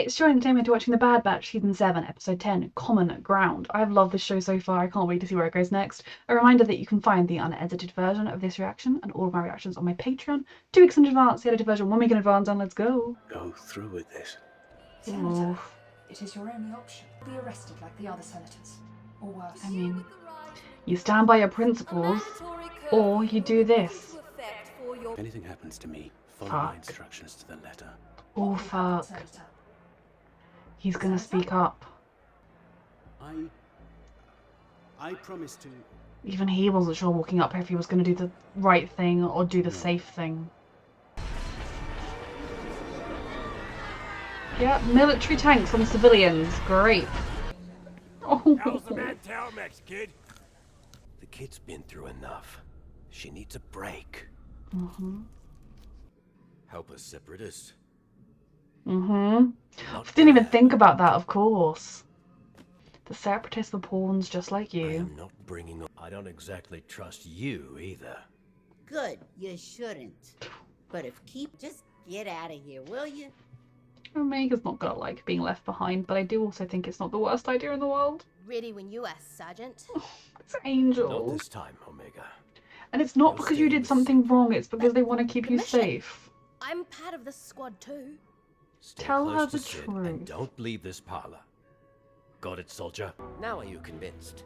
it's your entertainment to watching The Bad Batch Season 7, Episode 10, Common Ground. I've loved this show so far, I can't wait to see where it goes next. A reminder that you can find the unedited version of this reaction and all of my reactions on my Patreon 2 weeks in advance, the edited version 1 week in advance, and let's go. Go through with this. Senator, it is your only option. Be arrested like the other senators, or worse. I mean, you stand by your principles, or you do this. If anything happens to me, follow my instructions to the letter. Oh fuck. He's gonna speak up. I promise to... Even he wasn't sure walking up here if he was gonna do the right thing or do the safe thing. Yeah, military tanks on civilians. Great. Oh. How's the man Telmex, kid? The kid's been through enough. She needs a break. Help a separatist. Didn't even think about that, of course. The separatists were pawns just like you. I am not bringing up. I don't exactly trust you either. Good, you shouldn't. But if just get out of here, will you? Omega's not gonna like being left behind, but I do also think it's not the worst idea in the world. Ready when you ask, Sergeant. It's Angel. Not this time, Omega. And it's not because you did something wrong, it's because they want to keep you safe. I'm part of this squad too. Stay Tell close her to the Sid truth. and don't leave this parlor. Got it, soldier? Now are you convinced?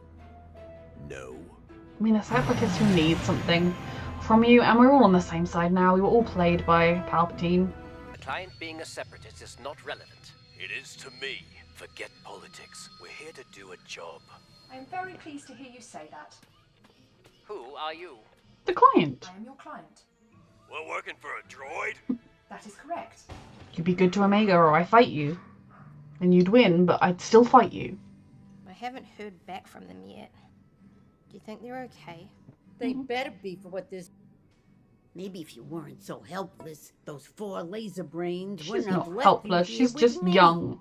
No. I mean, the separatists who need something from you, and we're all on the same side now. We were all played by Palpatine. The client being a separatist is not relevant. It is to me. Forget politics. We're here to do a job. I am very pleased to hear you say that. Who are you? The client. I am your client. We're working for a droid? That is correct. You'd be good to Omega or I fight you. And you'd win, but I'd still fight you. I haven't heard back from them yet. Do you think they're okay? They better be for what this... Maybe if you weren't so helpless, those 4 laser brains She's wouldn't not have left helpless, you here she's with just me. young.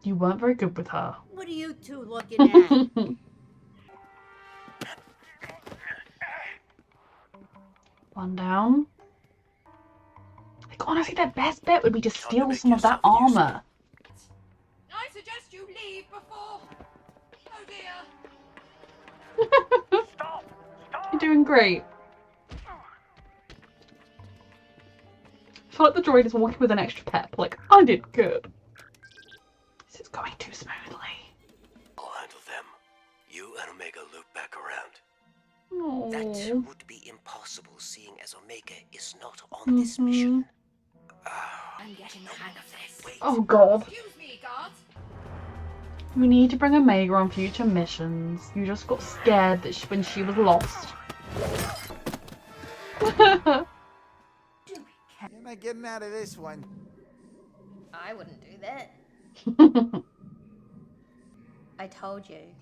You weren't very good with her. What are you two looking at? One down. Like, honestly, their best bet would be to steal some of that armor. I suggest you leave before... Oh dear. Stop! You're doing great. I feel like the droid is walking with an extra pep. Like, I did good. This is going too smoothly. I'll handle them. You and Omega loop back around. Aww. That would be impossible, seeing as Omega is not on this mission. I'm getting the hang of this. Wait. Oh god. Excuse me, guards. We need to bring Omega on future missions. You just got scared that when she was lost. You're not getting out of this one. I wouldn't do that. I told you.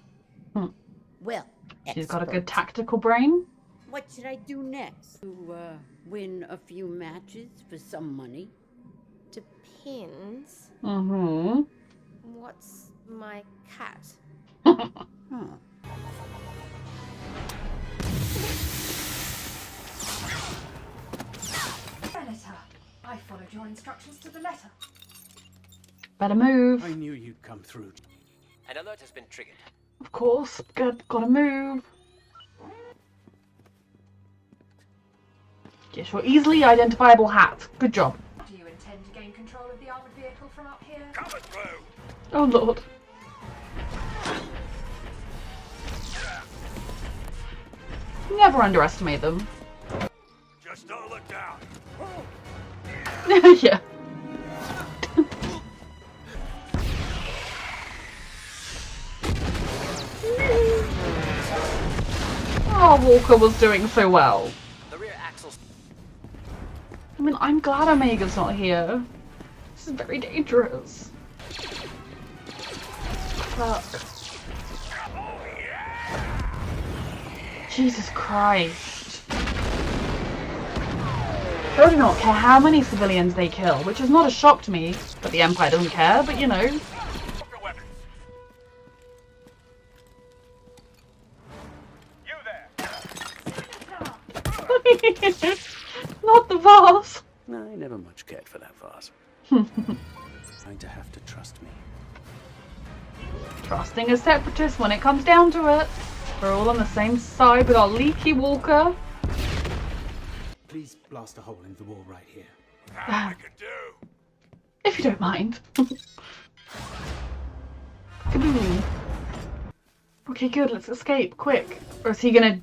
Well, She's got a good experts. tactical brain. What should I do next? To win a few matches for some money? Depends. What's my cat? Huh. Senator, I followed your instructions to the letter. Better move. I knew you'd come through. An alert has been triggered. Of course. Good. Gotta move. Get your easily identifiable hat. Good job. Do you intend to gain control of the armored vehicle from up here? Coming through! Oh lord. Never underestimate them. Just don't look down. Yeah. Oh, Walker was doing so well. The rear axle's... I mean, I'm glad Omega's not here. This is very dangerous. Fuck. Jesus Christ. They do not care how many civilians they kill, which is not a shock to me that the Empire doesn't care, but you know. Not the vase. I never much cared for that vase. Going to have to trust me. Trusting a separatist when it comes down to it. We're all on the same side with our leaky walker. Please blast a hole in the wall right here. I can do. If you don't mind. Kaboom. Okay, good. Let's escape quick. Or is he gonna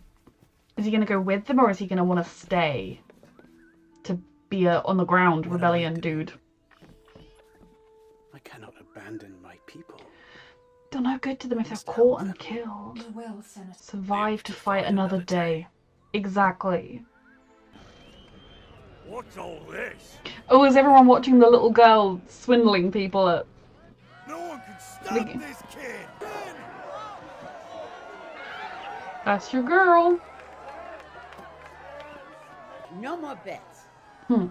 go with them, or is he gonna want to stay to be a on the ground rebellion dude? I cannot abandon my people. Done no good to them if they're caught and killed. You will, Senator. Survive to fight another day. Exactly. What's all this? Oh, is everyone watching the little girl swindling people at... No one can stop this kid. That's your girl. No more bets.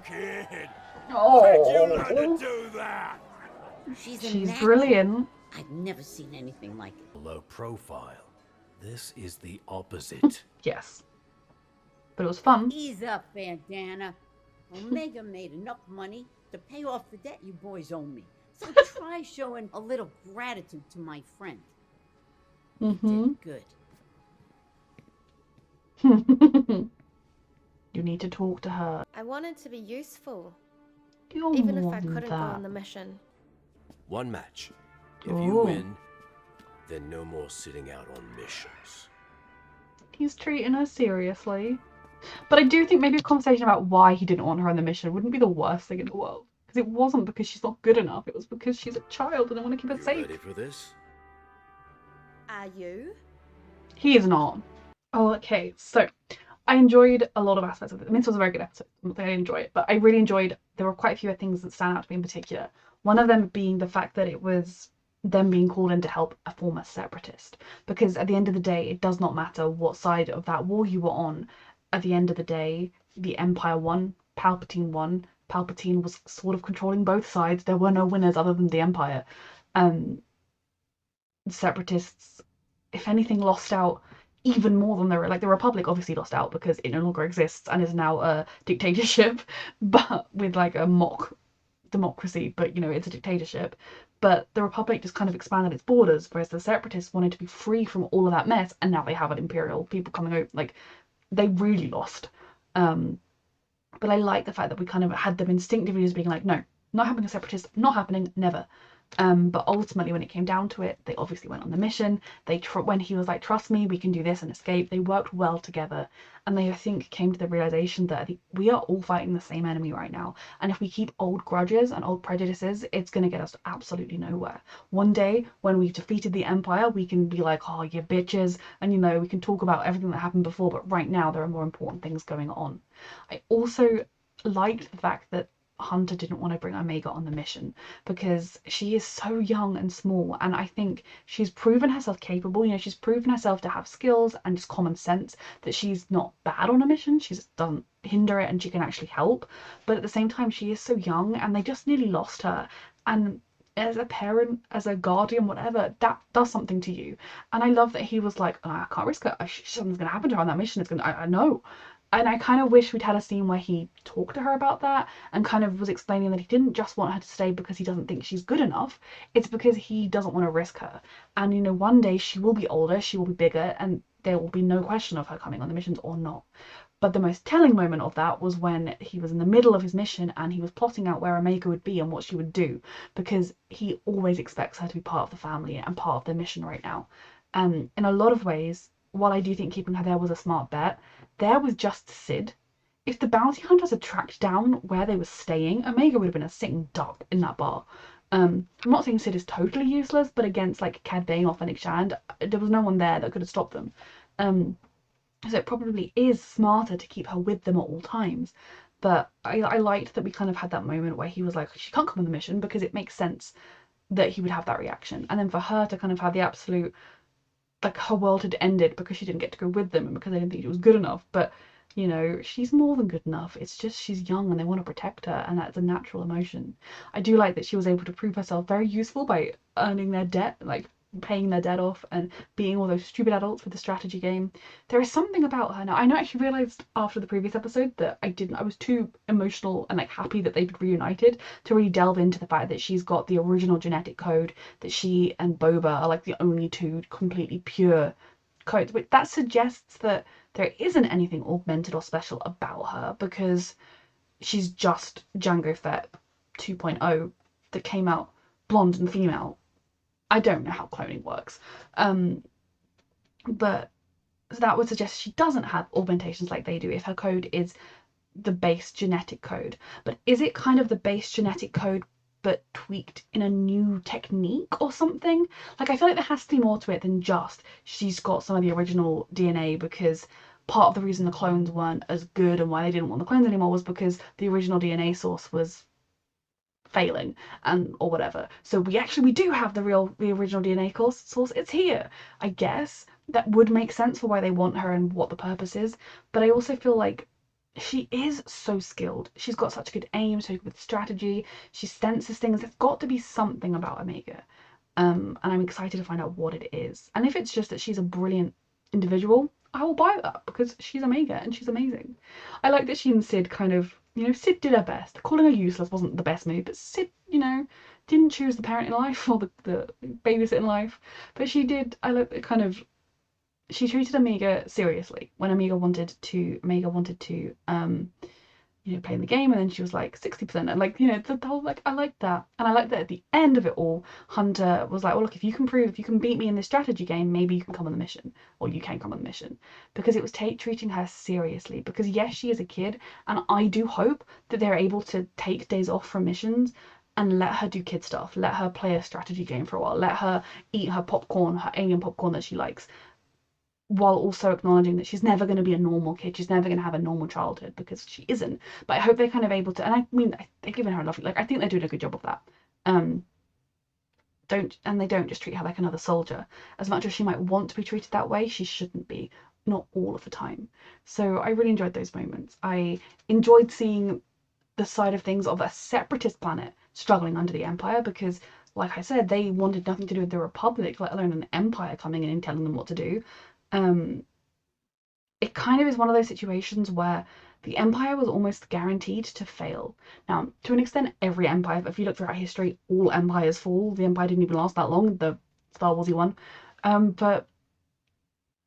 Kid, Oh, why'd you learn to do that? She's she's natural. brilliant. I've never seen anything like it. Low profile. This is the opposite. Yes. But it was fun. Ease up, Bandana. Omega made enough money to pay off the debt you boys owe me. So try showing a little gratitude to my friend. You did good. You need to talk to her. I wanted to be useful, You're even if more I than couldn't go that. on the mission. One match. If you Ooh. win, then no more sitting out on missions. He's treating her seriously. But I do think maybe a conversation about why he didn't want her on the mission wouldn't be the worst thing in the world. Because it wasn't because she's not good enough. It was because she's a child and I want to keep her You safe. ready for this? Are you? He is not. Oh, okay. So I enjoyed a lot of aspects of it. I mean, this was a very good episode. I'm not saying I didn't enjoy it, but I really enjoyed. There were quite a few things that stand out to me in particular. One of them being the fact that it was them being called in to help a former separatist. Because at the end of the day, it does not matter what side of that war you were on. At the end of the day, the Empire won. Palpatine won. Palpatine was sort of controlling both sides. There were no winners other than the Empire. Separatists, if anything, lost out even more than the Republic obviously lost out because it no longer exists and is now a dictatorship, but with like a mock democracy, but you know, it's a dictatorship. But the Republic just kind of expanded its borders, whereas the Separatists wanted to be free from all of that mess, and now they have an Imperial people coming over. Like, they really lost. But I like the fact that we kind of had them instinctively just being like, no, not having a Separatist, not happening, never. But ultimately, when it came down to it, they obviously went on the mission. When he was like, trust me, we can do this and escape, they worked well together. And they, I think, came to the realization that we are all fighting the same enemy right now. And if we keep old grudges and old prejudices, it's going to get us absolutely nowhere. One day, when we've defeated the Empire, we can be like, oh, you bitches. And, you know, we can talk about everything that happened before. But right now, there are more important things going on. I also liked the fact that Hunter didn't want to bring Omega on the mission because she is so young and small, and I think she's proven herself capable. You know, she's proven herself to have skills and just common sense, that she's not bad on a mission. She just doesn't hinder it and she can actually help. But at the same time, she is so young and they just nearly lost her. And as a parent, as a guardian, whatever, that does something to you. And I love that he was like, oh, I can't risk it. Something's going to happen to her on that mission. I know. And I kind of wish we'd had a scene where he talked to her about that and kind of was explaining that he didn't just want her to stay because he doesn't think she's good enough. It's because he doesn't want to risk her. And, you know, one day she will be older, she will be bigger, and there will be no question of her coming on the missions or not. But the most telling moment of that was when he was in the middle of his mission and he was plotting out where Omega would be and what she would do, because he always expects her to be part of the family and part of the mission right now. And in a lot of ways, while I do think keeping her there was a smart bet, there was just Sid. If the bounty hunters had tracked down where they were staying, Omega would have been a sitting duck in that bar. I'm not saying Sid is totally useless, but against like Cad Bane or Fennec Shand, there was no one there that could have stopped them. So it probably is smarter to keep her with them at all times. But I liked that we kind of had that moment where he was like, she can't come on the mission, because it makes sense that he would have that reaction. And then for her to kind of have the absolute, like, her world had ended because she didn't get to go with them and because they didn't think she was good enough. But, you know, she's more than good enough. It's just she's young and they want to protect her, and that's a natural emotion. I do like that she was able to prove herself very useful by earning their debt, like paying their debt off and being all those stupid adults with the strategy game. There is something about her now. I know I actually realised after the previous episode that I was too emotional and like happy that they'd reunited to really delve into the fact that she's got the original genetic code, that she and Boba are like the only two completely pure codes. But that suggests that there isn't anything augmented or special about her, because she's just Jango Fett 2.0 that came out blonde and female. I don't know how cloning works, but that would suggest she doesn't have augmentations like they do if her code is the base genetic code. But is it kind of the base genetic code but tweaked in a new technique or something? Like, I feel like there has to be more to it than just she's got some of the original DNA, because part of the reason the clones weren't as good and why they didn't want the clones anymore was because the original DNA source was failing and or whatever. So we do have the original DNA source. It's here. I guess that would make sense for why they want her and what the purpose is. But I also feel like she is so skilled. She's got such good aim, so good with strategy. She senses things. There's got to be something about Omega. And I'm excited to find out what it is. And if it's just that she's a brilliant individual, I will buy that, because she's Omega and she's amazing. I like that she and Sid kind of, Sid did her best. Calling her useless wasn't the best move, but Sid, didn't choose the parent in life or the babysit in life. But she did, I like that kind of, she treated Omega seriously when Omega wanted to play in the game, and then she was like 60%, and like, the whole, like, I like that. And I like that at the end of it all, Hunter was like, well, look, if you can beat me in this strategy game, maybe you can come on the mission, or you can come on the mission, because it was treating her seriously. Because yes, she is a kid, and I do hope that they're able to take days off from missions and let her do kid stuff, let her play a strategy game for a while, let her eat her popcorn, her alien popcorn that she likes, while also acknowledging that she's never going to be a normal kid. She's never going to have a normal childhood, because she isn't. But I hope they're kind of able to, and I mean, they're giving her a lovely, like, I think they're doing a good job of that. They don't just treat her like another soldier. As much as she might want to be treated that way, she shouldn't be, not all of the time. So I really enjoyed those moments. I enjoyed seeing the side of things of a separatist planet struggling under the Empire, because like I said, they wanted nothing to do with the Republic, let alone an Empire coming in and telling them what to do. It kind of is one of those situations where the Empire was almost guaranteed to fail. Now, to an extent, every empire, if you look throughout history, all empires fall. The Empire didn't even last that long, the Star Warsy one. But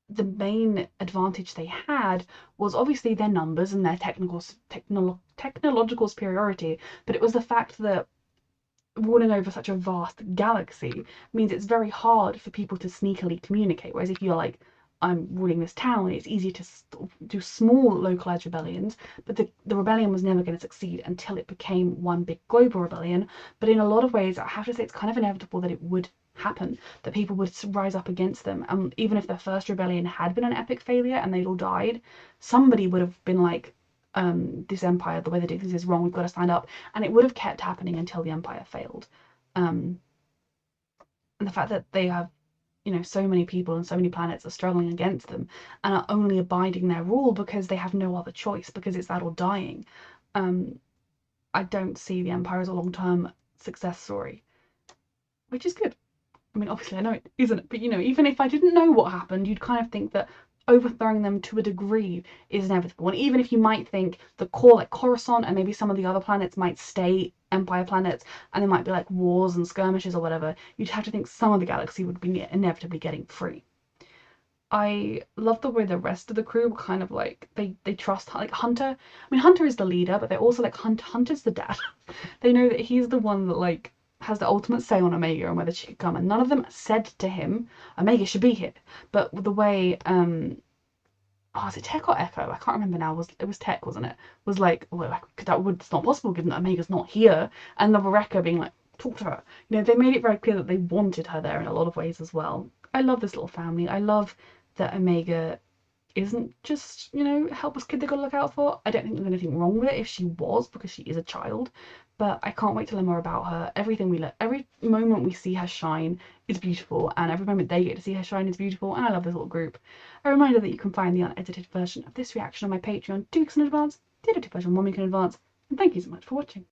the main advantage they had was obviously their numbers and their technological superiority, but it was the fact that ruling over such a vast galaxy means it's very hard for people to sneakily communicate. Whereas if you're like, I'm ruling this town, it's easier to do small localized rebellions, but the rebellion was never going to succeed until it became one big global rebellion. But in a lot of ways, I have to say, it's kind of inevitable that it would happen, that people would rise up against them. And even if their first rebellion had been an epic failure and they'd all died, somebody would have been like, this empire, the way they do things is wrong, we've got to stand up. And it would have kept happening until the empire failed. And the fact that they have, so many people and so many planets are struggling against them and are only abiding their rule because they have no other choice, because it's that or dying. I don't see the empire as a long-term success story, which is good. I mean, obviously I know it isn't, but even if I didn't know what happened, you'd kind of think that overthrowing them to a degree is inevitable. And even if you might think the core, like Coruscant and maybe some of the other planets, might stay Empire planets and there might be like wars and skirmishes or whatever, you'd have to think some of the galaxy would be inevitably getting free. I love the way the rest of the crew were kind of like, they trust, like Hunter. I mean, Hunter is the leader, but they're also like, Hunter's the dad. They know that he's the one that like has the ultimate say on Omega and whether she could come, and none of them said to him Omega should be here. But the way is it Tech or Echo? I can't remember now. It was Tech, wasn't it? Was like, well, it's not possible given that Omega's not here. And the Rekka being like, talk to her. They made it very clear that they wanted her there in a lot of ways as well. I love this little family. I love that Omega isn't just, a helpless kid they've got to look out for. I don't think there's anything wrong with it if she was, because she is a child. But I can't wait to learn more about her. Every moment we see her shine is beautiful, and every moment they get to see her shine is beautiful, and I love this little group. A reminder that you can find the unedited version of this reaction on my Patreon 2 weeks in advance, the edited version 1 week in advance, and thank you so much for watching.